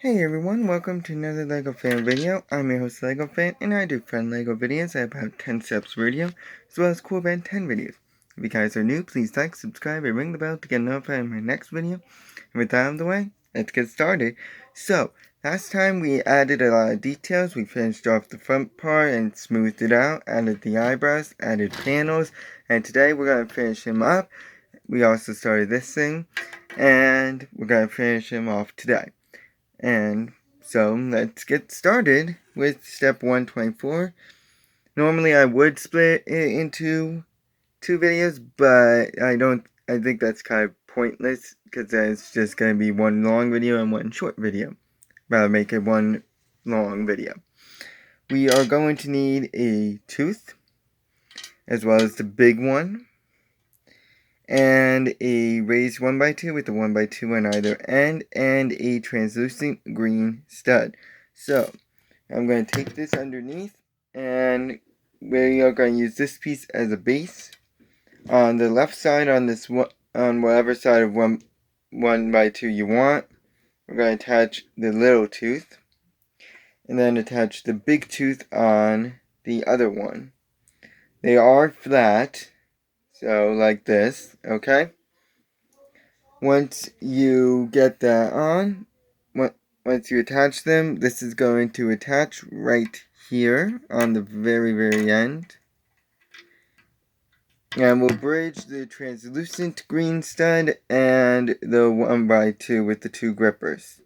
Hey everyone, welcome to another LEGO Fan video. I'm your host LEGO Fan, and I do fun LEGO videos. I have about 10 steps radio, as well as cool Ben 10 videos. If you guys are new, please like, subscribe, and ring the bell to get notified of my next video. And with that out of the way, let's get started. So, last time we added a lot of details. We finished off the front part and smoothed it out, added the eyebrows, added panels, and today we're going to finish him up. We also started this thing, and we're going to finish him off today. And so let's get started with step 124. Normally I would split it into two videos, but I think that's kind of pointless because it's just going to be one long video and one short video. Rather make it one long video. We are going to need a tooth, as well as the big one, and a raised 1x2 with the 1x2 on either end, and a translucent green stud. So, I'm going to take this underneath, and we are going to use this piece as a base. On the left side, on whatever side of 1x2 you want, we're going to attach the little tooth, and then attach the big tooth on the other one. They are flat, so like this, okay? Once you get that on, once you attach them, this is going to attach right here on the very end. And we'll bridge the translucent green stud and the 1x2 with the two grippers.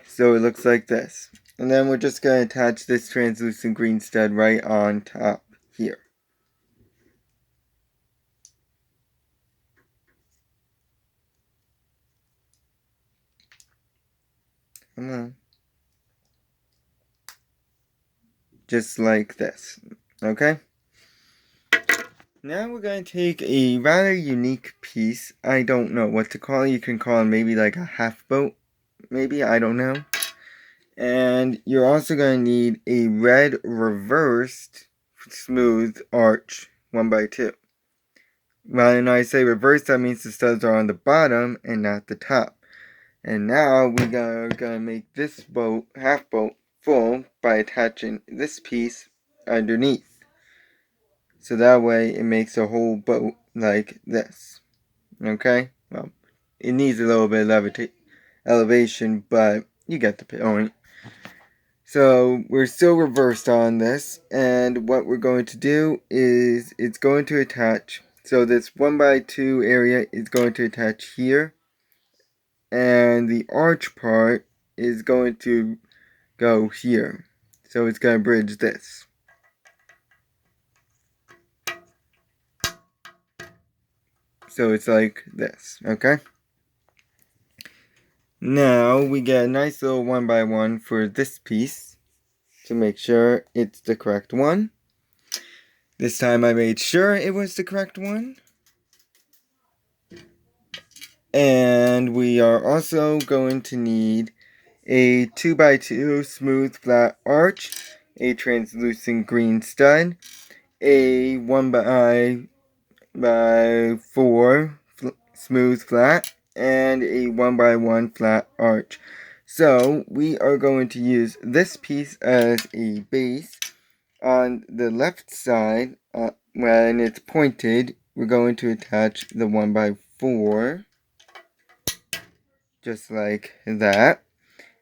So it looks like this. And then we're just going to attach this translucent green stud right on top here. Come on. Just like this. Okay? Now we're going to take a rather unique piece. I don't know what to call it. You can call it maybe like a half boat. Maybe, I don't know. And you're also going to need a red reversed smooth arch 1x2. When I say reversed, that means the studs are on the bottom and not the top. And now we are going to make this boat, half boat, full by attaching this piece underneath. So that way it makes a whole boat like this. Okay? Well, it needs a little bit of elevation, but you get the point. So we're still reversed on this, and what we're going to do is it's going to attach. So this 1x2 area is going to attach here, and the arch part is going to go here. So it's going to bridge this. So it's like this, okay? Now we get a nice little 1x1 for this piece to make sure it's the correct one. This time I made sure it was the correct one. And we are also going to need a 2x2 smooth flat arch, a translucent green stud, a 1x4 smooth flat, and a 1x1 flat arch. So we are going to use this piece as a base. On the left side, when it's pointed, we're going to attach the 1x4, just like that,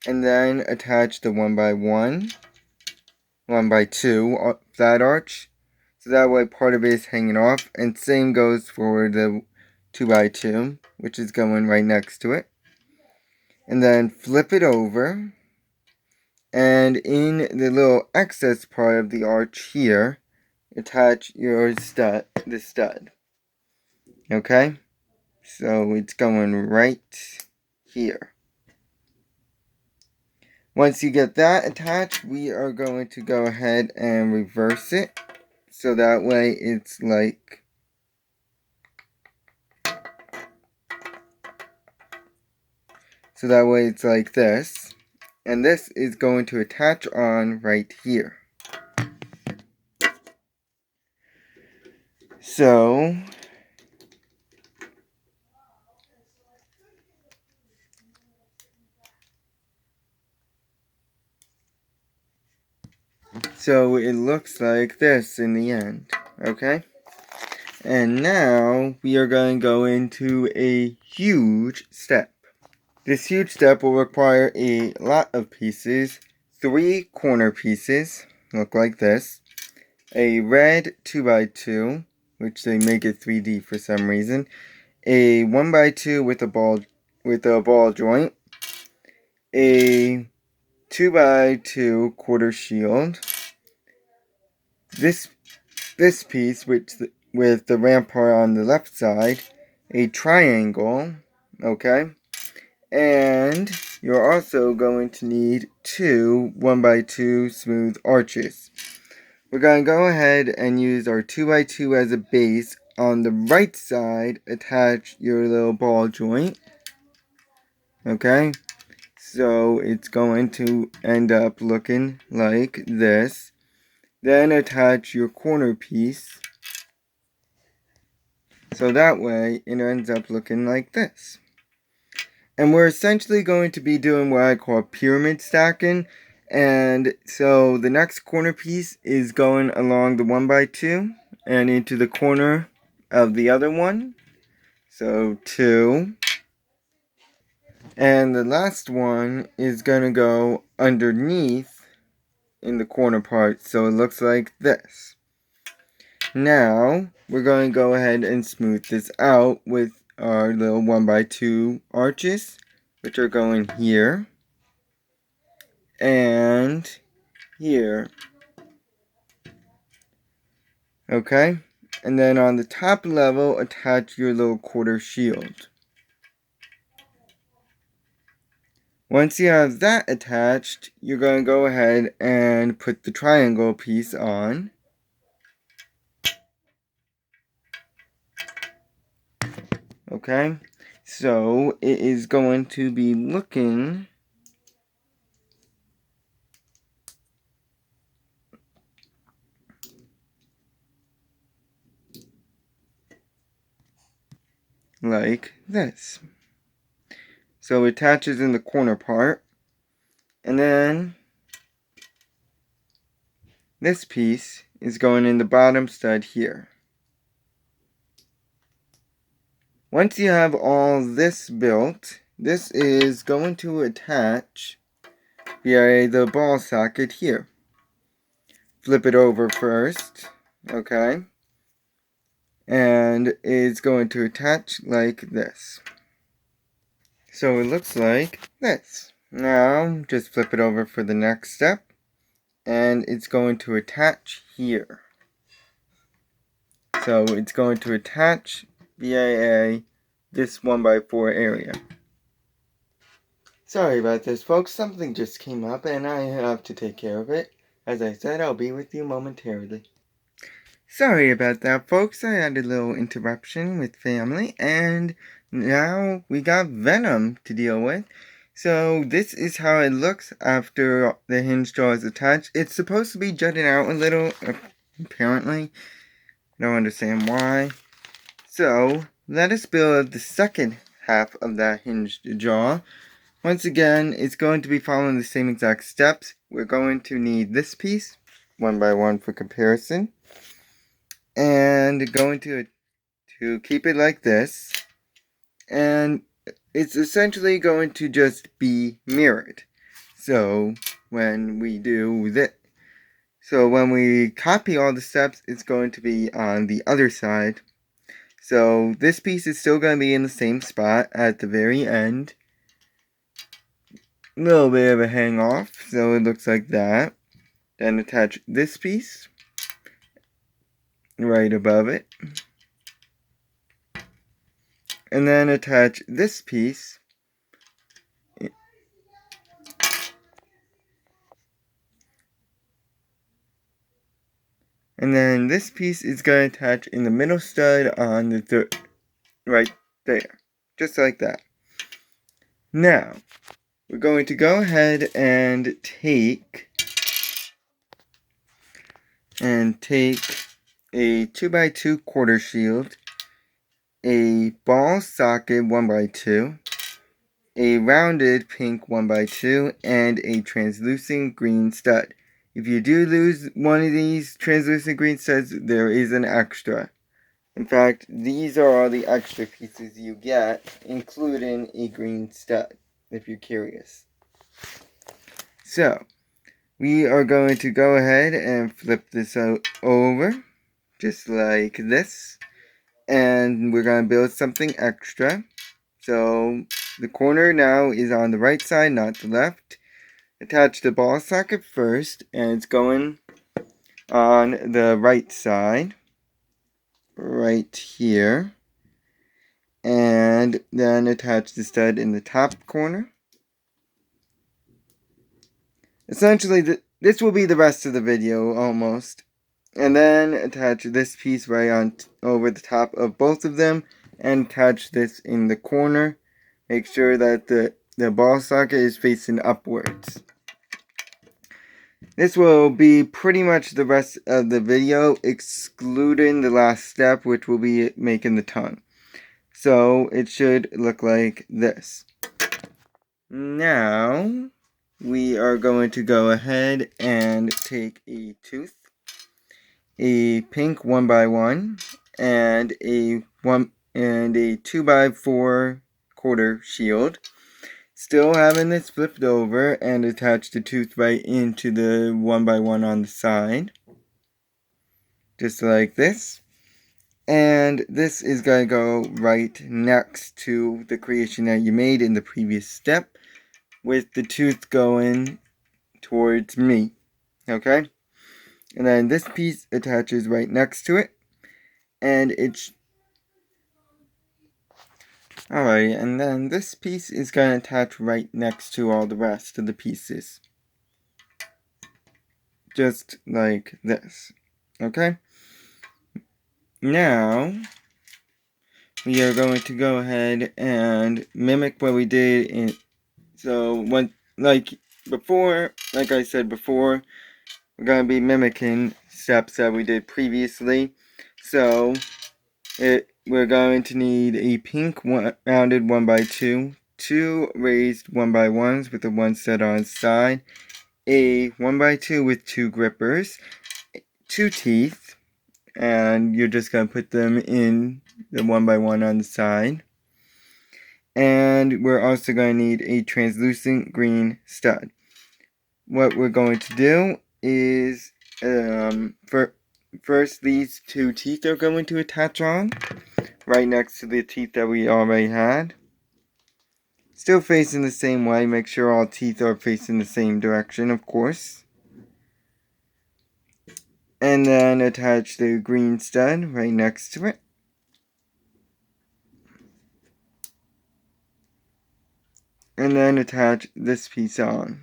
and then attach the 1x1, 1x2 flat arch, so that way part of it is hanging off, and same goes for the 2x2, which is going right next to it. And then flip it over, and in the little excess part of the arch here, attach your stud, the stud. Okay? So it's going right here. Once you get that attached, we are going to go ahead and reverse it. So that way it's like this. And this is going to attach on right here. So So it looks like this in the end, okay? And now we are going to go into a huge step. This huge step will require a lot of pieces. 3 corner pieces, look like this. A red 2x2, which they make it 3D for some reason. A 1x2 with a ball joint. A 2x2 quarter shield. This piece, with the rampart on the left side, a triangle, okay? And you're also going to need 2 1x2 smooth arches. We're going to go ahead and use our 2x2 as a base. On the right side, attach your little ball joint, okay? So it's going to end up looking like this. Then attach your corner piece. So that way, it ends up looking like this. And we're essentially going to be doing what I call pyramid stacking. And so the next corner piece is going along the 1x2 and into the corner of the other one. So 2. And the last one is going to go underneath in the corner part. So it looks like this. Now, we're going to go ahead and smooth this out with our little 1x2 arches, which are going here and here. Okay? And then on the top level, attach your little quarter shield. Once you have that attached, you're going to go ahead and put the triangle piece on. Okay? So, it is going to be looking like this. So it attaches in the corner part. And then this piece is going in the bottom stud here. Once you have all this built, this is going to attach via the ball socket here. Flip it over first, okay? And it's going to attach like this. So it looks like this. Now, just flip it over for the next step. And it's going to attach here. So it's going to attach via this 1x4 area. Sorry about this, folks. Something just came up and I have to take care of it. As I said, I'll be with you momentarily. Sorry about that, folks. I had a little interruption with family, and now we got Venom to deal with. So this is how it looks after the hinge jaw is attached. It's supposed to be jutting out a little, apparently. Don't understand why. So, let us build the second half of that hinged jaw. Once again, it's going to be following the same exact steps. We're going to need this piece, 1x1 for comparison. And going to keep it like this. And it's essentially going to just be mirrored. So, when we do this, so when we copy all the steps, it's going to be on the other side. So this piece is still going to be in the same spot at the very end. A little bit of a hang off, so it looks like that. Then attach this piece right above it. And then attach this piece and then this piece is going to attach in the middle stud on the third, right there, just like that. Now, we're going to go ahead and take a 2x2 quarter shield, a ball socket 1x2, a rounded pink 1x2, and a translucent green stud. If you do lose one of these translucent green studs, there is an extra. In fact, these are all the extra pieces you get, including a green stud, if you're curious. So, we are going to go ahead and flip this over, just like this. And we're going to build something extra. So, the corner now is on the right side, not the left. Attach the ball socket first, and it's going on the right side, right here. And then attach the stud in the top corner. Essentially, this will be the rest of the video, almost. And then attach this piece right on over the top of both of them, and attach this in the corner. Make sure that the ball socket is facing upwards. This will be pretty much the rest of the video, excluding the last step, which will be making the tongue. So it should look like this. Now we are going to go ahead and take a tooth, a pink 1x1, and a 2x4 quarter shield. Still having this flipped over, and attach the tooth right into the 1x1 on the side. Just like this. And this is going to go right next to the creation that you made in the previous step, with the tooth going towards me. Okay? And then this piece attaches right next to it. And it's... Alright, and then this piece is going to attach right next to all the rest of the pieces. Just like this. Okay? Now, we are going to go ahead and mimic what we did like I said before, we're going to be mimicking steps that we did previously. So, we're going to need a pink rounded 1x2, 2 raised 1x1s with a 1 set on side, a 1x2 with 2 grippers, 2 teeth, and you're just going to put them in the 1x1 on the side. And we're also going to need a translucent green stud. What we're going to do is, first these 2 teeth are going to attach on, right next to the teeth that we already had. Still facing the same way, make sure all teeth are facing the same direction, of course. And then attach the green stud right next to it. And then attach this piece on.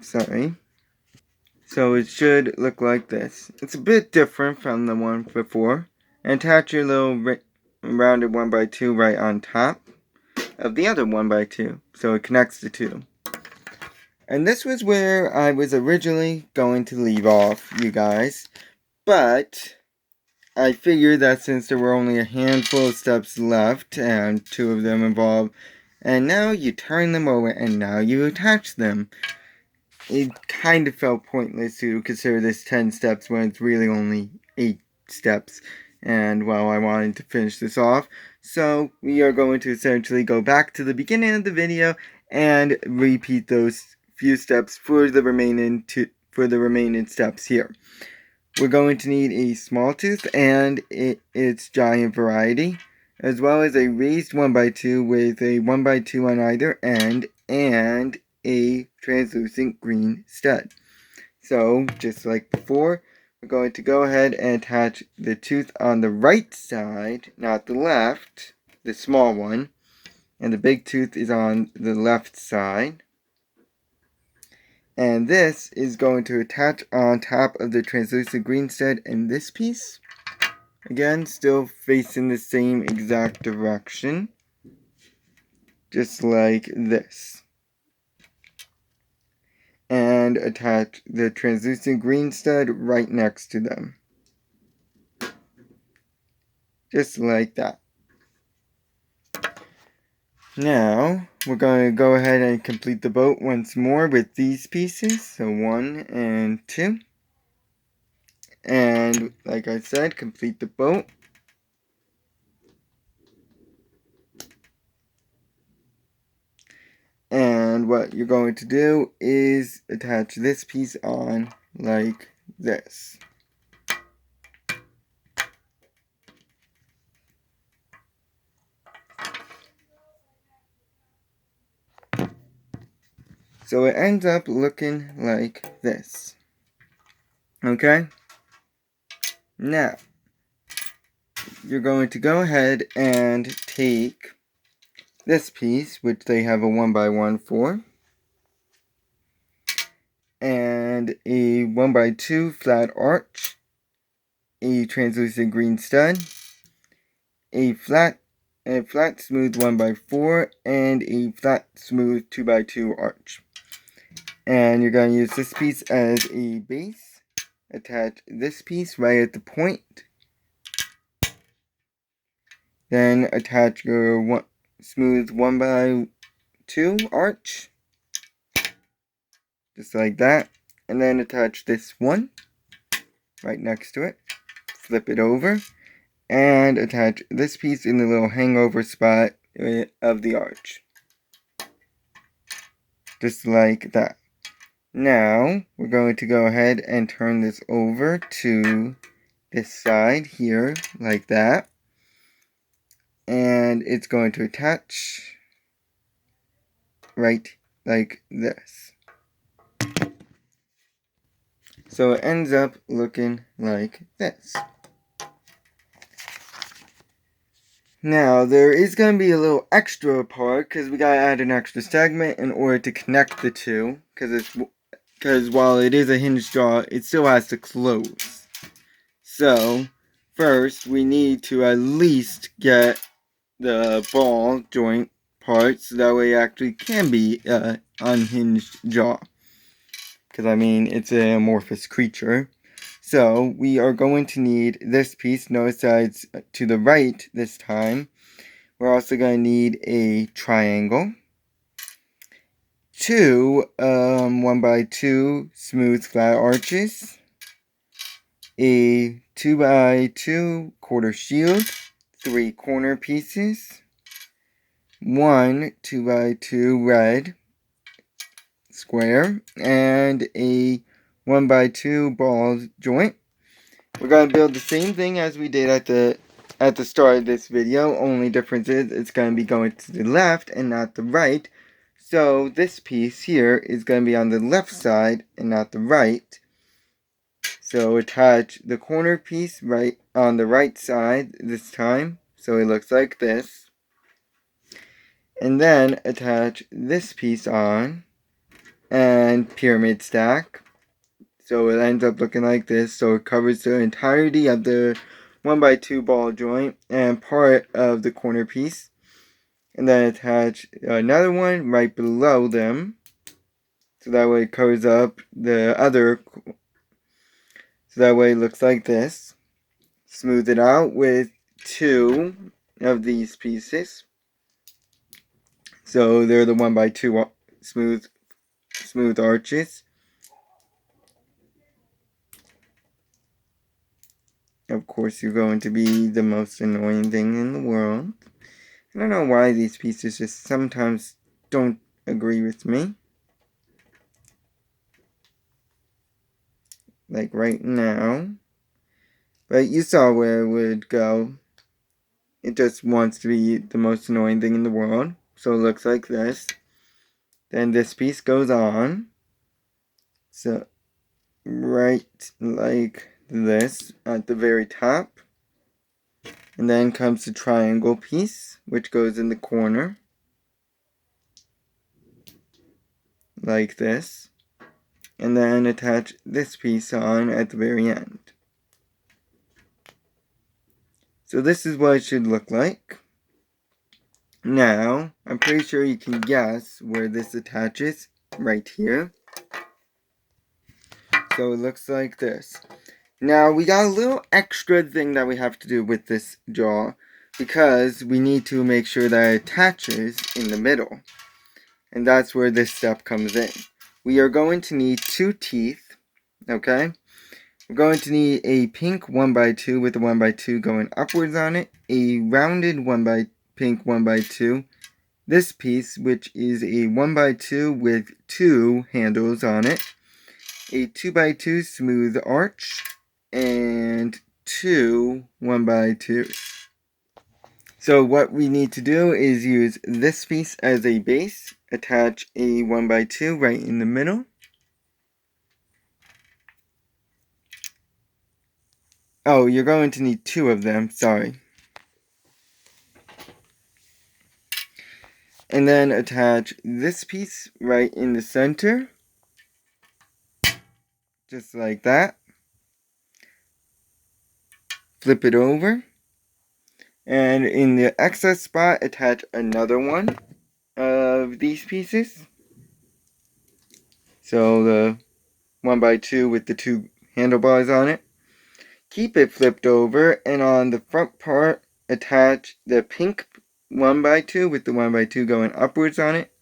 Sorry. So it should look like this. It's a bit different from the one before. And attach your little rounded 1x2 right on top of the other 1x2, so it connects the two. And this was where I was originally going to leave off, you guys. But I figured that since there were only a handful of steps left, and 2 of them involved, and now you turn them over and now you attach them, it kind of felt pointless to consider this 10 steps when it's really only 8 steps. And, well, I wanted to finish this off. So, we are going to essentially go back to the beginning of the video and repeat those few steps for the remaining steps here. We're going to need a small tooth and its giant variety, as well as a raised 1x2 with a 1x2 on either end, and a translucent green stud. So, just like before, we're going to go ahead and attach the tooth on the right side, not the left, the small one, and the big tooth is on the left side. And this is going to attach on top of the translucent green stud in this piece. Again, still facing the same exact direction, just like this. And attach the translucent green stud right next to them. just like that. Now, we're going to go ahead and complete the boat once more with these pieces. So 1 and 2. And like I said, complete the boat. And what you're going to do is attach this piece on like this. So it ends up looking like this. Okay? Now, you're going to go ahead and take this piece, which they have a 1x1 for, and a 1x2 flat arch, a translucent green stud, a flat smooth 1x4, and a flat smooth 2x2 arch. And you're going to use this piece as a base. Attach this piece right at the point. Then attach your smooth 1x2 arch. Just like that. And then attach this one right next to it. Flip it over. And attach this piece in the little hangover spot of the arch. Just like that. Now, we're going to go ahead and turn this over to this side here, like that. And it's going to attach right like this. So it ends up looking like this. Now, there is going to be a little extra part, because we got to add an extra segment in order to connect the two, because while it is a hinged jaw, it still has to close. So, first, we need to at least get the ball joint part, so that way it actually can be an unhinged jaw. Because, I mean, it's an amorphous creature. So, we are going to need this piece. Notice that it's to the right this time. We're also going to need a triangle. 2 1x2 smooth flat arches. A 2x2 quarter shield. 3 corner pieces. 1 2x2 red square. And a 1x2 ball joint. We're going to build the same thing as we did at the start of this video. Only difference is it's going to be going to the left and not the right. So this piece here is going to be on the left side and not the right. So attach the corner piece right on the right side this time. So it looks like this. And then attach this piece on and pyramid stack. So it ends up looking like this. So it covers the entirety of the 1x2 ball joint and part of the corner piece. And then attach another one right below them. So that way it covers up the other. So that way it looks like this. Smooth it out with 2 of these pieces. So they're the 1x2 smooth arches. Of course, you're going to be the most annoying thing in the world. I don't know why these pieces just sometimes don't agree with me. Like right now. But you saw where it would go. It just wants to be the most annoying thing in the world. So it looks like this. Then this piece goes on. So, right like this at the very top. And then comes the triangle piece, which goes in the corner. Like this. And then attach this piece on at the very end. So this is what it should look like. Now, I'm pretty sure you can guess where this attaches, right here. So it looks like this. Now, we got a little extra thing that we have to do with this jaw, because we need to make sure that it attaches in the middle. And that's where this step comes in. We are going to need 2 teeth, okay? We're going to need a pink 1x2 with a 1x2 going upwards on it, a rounded pink 1x2, this piece, which is a 1x2 with 2 handles on it, a 2x2 smooth arch, and 2 1x2s. So what we need to do is use this piece as a base, attach a 1x2 right in the middle, oh, you're going to need 2 of them, sorry. And then attach this piece right in the center, just like that. Flip it over, and in the excess spot, attach another one of these pieces. So the 1x2 with the 2 handlebars on it. Keep it flipped over, and on the front part, attach the pink 1x2 with the 1x2 going upwards on it.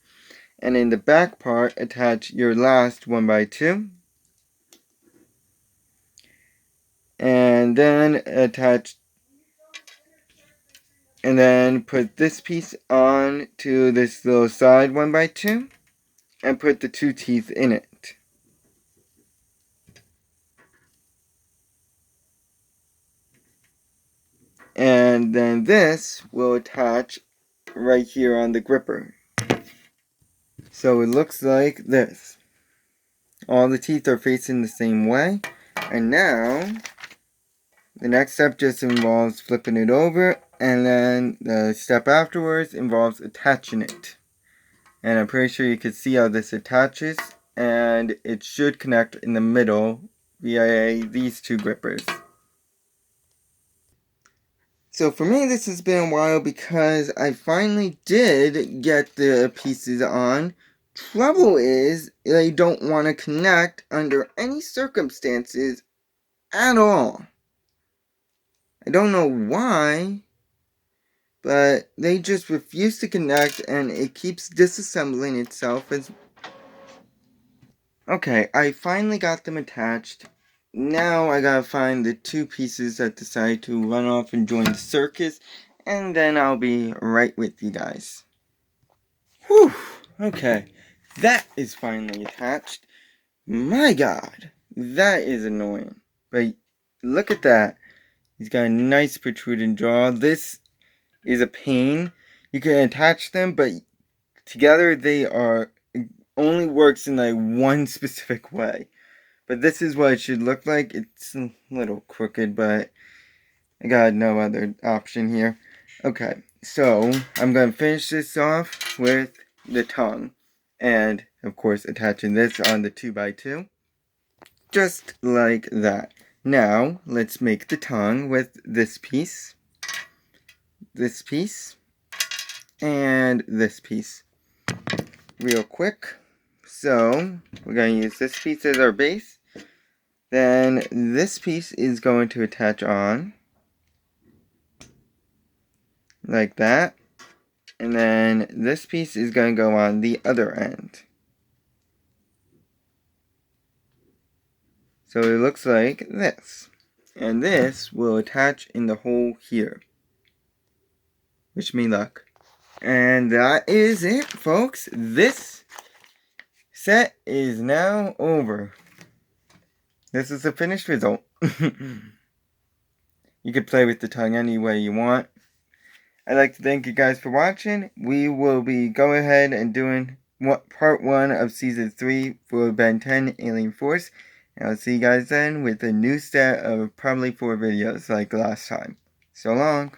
And in the back part, attach your last 1x2. And then put this piece on to this little side 1x2 and put the 2 teeth in it. And then this will attach right here on the gripper. So it looks like this. All the teeth are facing the same way. And now, the next step just involves flipping it over, and then the step afterwards involves attaching it. And I'm pretty sure you can see how this attaches, and it should connect in the middle via these 2 grippers. So for me, this has been a while because I finally did get the pieces on. Trouble is, they don't want to connect under any circumstances at all. I don't know why, but they just refuse to connect, and it keeps disassembling itself as... Okay, I finally got them attached. Now I gotta find the 2 pieces that decide to run off and join the circus, and then I'll be right with you guys. Whew, okay, that is finally attached. My god, that is annoying. But look at that. He's got a nice protruding jaw. This is a pain. You can attach them, but together they are only works in like one specific way. But this is what it should look like. It's a little crooked, but I got no other option here. Okay, so I'm going to finish this off with the tongue. And, of course, attaching this on the 2x2. Just like that. Now, let's make the tongue with this piece, and this piece. Real quick. So, we're going to use this piece as our base. Then this piece is going to attach on like that, and then this piece is going to go on the other end. So it looks like this, and this will attach in the hole here. Wish me luck. And that is it, folks. This set is now over. This is the finished result. You can play with the tongue any way you want. I'd like to thank you guys for watching. We will be going ahead and doing part 1 of Season 3 for Ben 10 Alien Force. And I'll see you guys then with a new set of probably 4 videos like last time. So long.